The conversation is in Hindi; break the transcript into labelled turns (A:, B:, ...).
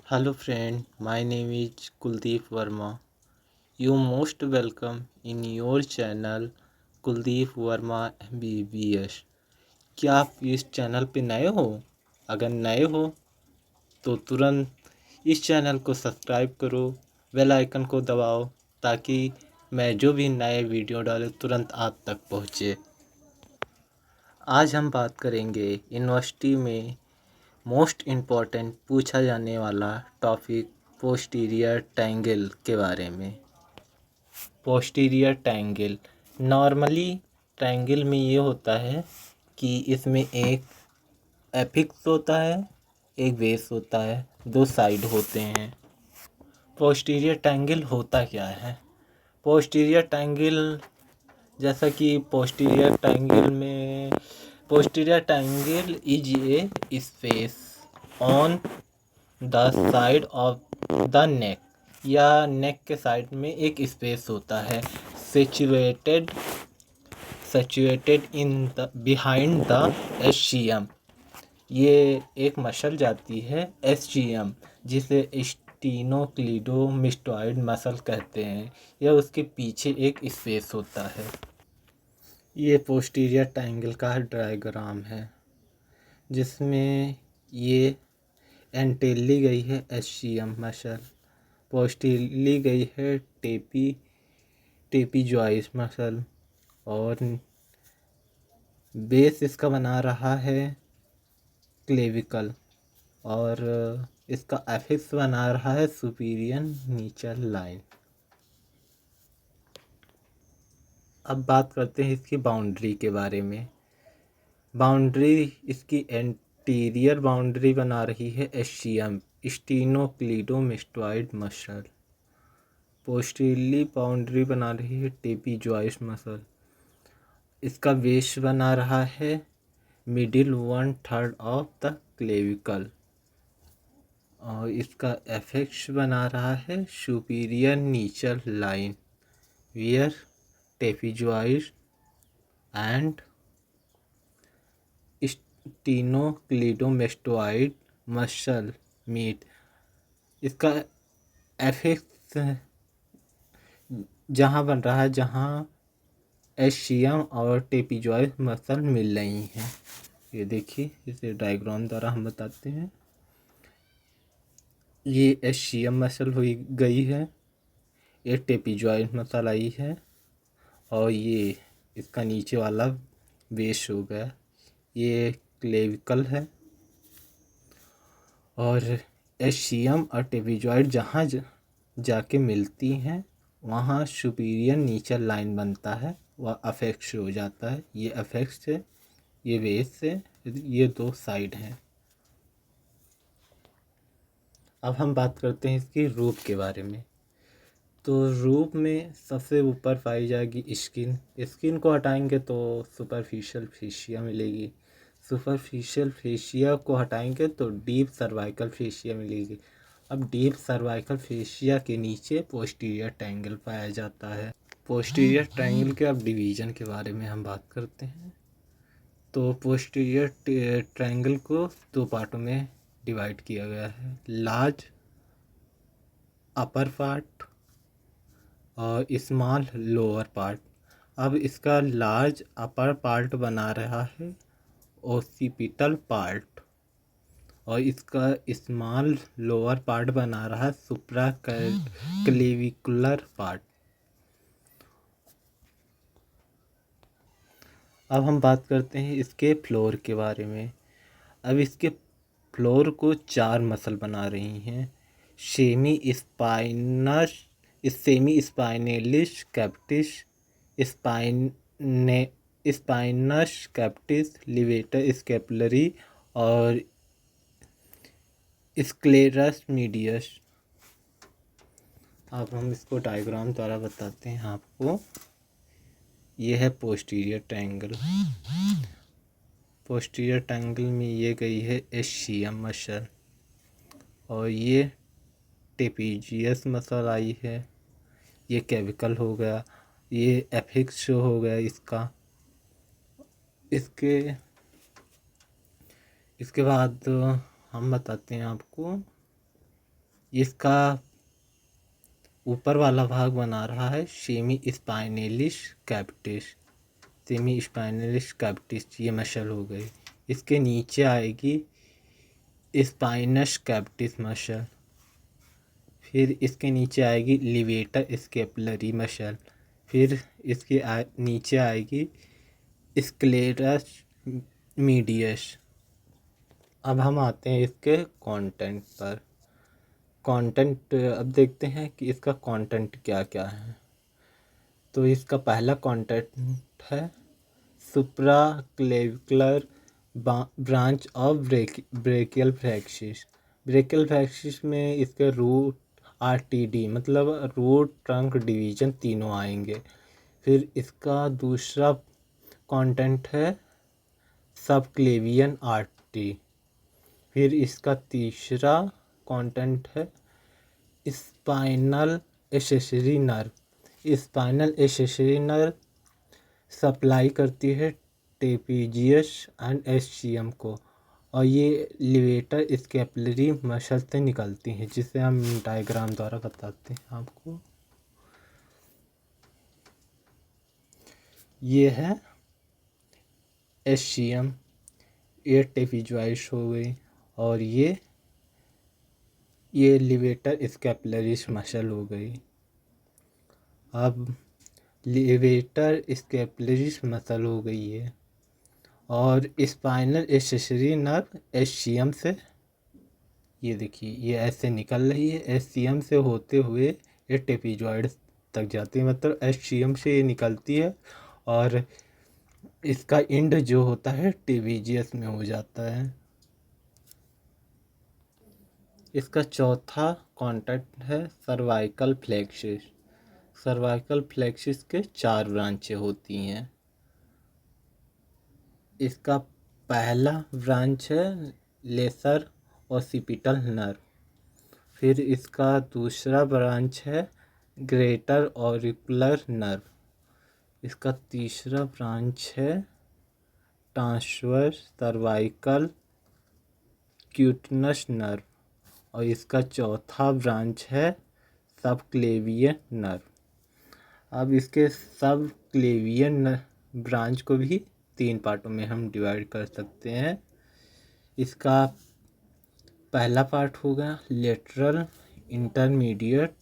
A: Hello friend, my name is Kuldeep Verma. You most welcome in your channel Kuldeep Verma MBBS। क्या आप इस चैनल पे नए हो? अगर नए हो तो तुरंत इस चैनल को सब्सक्राइब करो, बेल आइकन को दबाओ ताकि मैं जो भी नए वीडियो डालूं तुरंत आप तक पहुँचे। आज हम बात करेंगे यूनिवर्सिटी में मोस्ट इम्पॉर्टेंट पूछा जाने वाला टॉपिक पोस्टीरियर ट्रायंगल के बारे में। पोस्टीरियर ट्रायंगल नॉर्मली ट्रायंगल में ये होता है कि इसमें एक एपिक्स होता है, एक बेस होता है, दो साइड होते हैं। पोस्टीरियर ट्रायंगल होता क्या है? पोस्टीरियर ट्रायंगल जैसा कि posterior triangle is a space on the side of the neck या नेक के साइड में एक स्पेस होता है situated in the behind the SGM. ये एक मसल जाती है एसजीएम जिसे स्टीनोक्लीडोमास्टोइड मसल कहते हैं। यह उसके पीछे एक स्पेस होता है। ये पोस्टीरियर ट्रायंगल का डायग्राम है जिसमें ये एंटेली गई है एसजीएम मसल, पोस्टीरली गई है टेपीजॉइस मसल और बेस इसका बना रहा है क्लेविकल और इसका एफिक्स बना रहा है सुपीरियर नीचल लाइन। अब बात करते हैं इसकी बाउंड्री के बारे में। बाउंड्री इसकी एंटीरियर बाउंड्री बना रही है एसजीएम स्टीनोक्लीडोमास्टोइड मसल, पोस्टीरली बाउंड्री बना रही है टेपीजॉइस मसल। इसका बेस बना रहा है मिडिल 1/3 ऑफ द क्लेविकल और इसका एफेक्स बना रहा है superior nuchal line where trapezius and sternocleidomastoid muscle meet. इसका एफेक्स जहाँ बन रहा है जहाँ एसजीएम और टेपीजॉइस मसल मिल रही हैं। ये देखिए, इसे डायग्राम द्वारा हम बताते हैं। ये एसजीएम मसल हुई गई है, ये टेपीजॉइस मसल आई है और ये इसका नीचे वाला बेस हो गया। ये क्लेविकल है और एसजीएम और टेपीजॉइड जहाँ जाके मिलती हैं वहाँ सुपीरियर नीचल लाइन बनता है, वह अफेक्स हो जाता है। ये अफेक्स है, ये बेस है, ये दो साइड हैं। अब हम बात करते हैं इसकी रूप के बारे में। तो रूप में सबसे ऊपर पाई जाएगी स्किन को हटाएंगे तो सुपरफिशियल फेशिया मिलेगी। सुपरफिशियल फेशिया को हटाएंगे तो डीप सर्वाइकल फेशिया मिलेगी। अब डीप सर्वाइकल फेशिया के नीचे पोस्टीरियर ट्रायंगल पाया जाता है। पोस्टीरियर ट्रायंगल के अब डिवीज़न के बारे में हम बात करते हैं। तो पोस्टीरियर ट्रायंगल को दो पार्टों में डिवाइड किया गया है, लार्ज अपर पार्ट और स्मॉल लोअर पार्ट। अब इसका लार्ज अपर पार्ट बना रहा है ओसिपिटल पार्ट और इसका स्मॉल लोअर पार्ट बना रहा है सुप्रा क्लेविकुलर पार्ट। अब हम बात करते हैं इसके फ्लोर के बारे में। अब इसके फ्लोर को चार मसल बना रही हैं, सेमी स्पाइनलिस कैप्टिस, स्पाइनस कैप्टिस, लिवेटर स्केपुलरी और स्क्लेरस मीडियस। अब हम इसको डायग्राम द्वारा बताते हैं आपको। यह है पोस्टीरियर ट्रायंगल। पोस्टीरियर ट्रायंगल में ये गई है एसजीएम मसल और ये टेपीजियस मसल आई है, ये कैविकल हो गया, ये एफिक्स हो गया इसका। इसके बाद हम बताते हैं आपको इसका ऊपर वाला भाग बना रहा है semi spinalis capitis. Semi spinalis capitis ये मसल हो गई। इसके नीचे आएगी स्पाइनस कैपिटिस मसल। फिर इसके नीचे आएगी लिवेटर स्केपुलरी मसल। फिर इसके नीचे आएगी स्क्लेरस मीडियस। अब हम आते हैं इसके कंटेंट पर। कंटेंट अब देखते हैं कि इसका कंटेंट क्या क्या है। तो इसका पहला कंटेंट है supraclavicular branch of brachial plexus. Brachial plexus में इसके रूट RTD मतलब रूट ट्रंक डिवीजन तीनों आएंगे। फिर इसका दूसरा कंटेंट है सब क्लेवियन आर्टरी। फिर इसका तीसरा कंटेंट है spinal accessory nerve. Spinal accessory nerve supply करती है ट्रेपीजियस एंड SCM को, और ये लिवेटर स्केपुलरी मसल से निकलती हैं, जिसे हम डायग्राम द्वारा बताते हैं आपको। ये है SCM, ये ट्रेपीजियस हो गई, और ये लिवेटर स्केपुलरिस मसल हो गई। अब लिवेटर स्केपुलरिस मसल हो गई है, और स्पाइनल एक्सेसरी नर्व SCM से, ये देखिए ये ऐसे निकल रही है, SCM से होते हुए ये ट्रेपीजॉइड तक जाती है, मतलब SCM से ये निकलती है और इसका एंड जो होता है ट्रेपीजियस में हो जाता है। इसका चौथा कॉन्टेक्ट है सर्वाइकल फ्लेक्सिस। सर्वाइकल फ्लेक्सिस के 4 ब्रांचें होती हैं। इसका पहला ब्रांच है लेसर ऑसिपिटल नर्व। फिर इसका दूसरा ब्रांच है ग्रेटर ऑरिकुलर नर्व। इसका तीसरा ब्रांच है ट्रांसवर्स सर्वाइकल क्यूटनस नर्व, और इसका चौथा ब्रांच है सब क्लेवियन नर्व। अब इसके सब क्लेवियन ब्रांच को भी 3 पार्टों में हम डिवाइड कर सकते हैं। इसका पहला पार्ट होगा लेटरल इंटरमीडिएट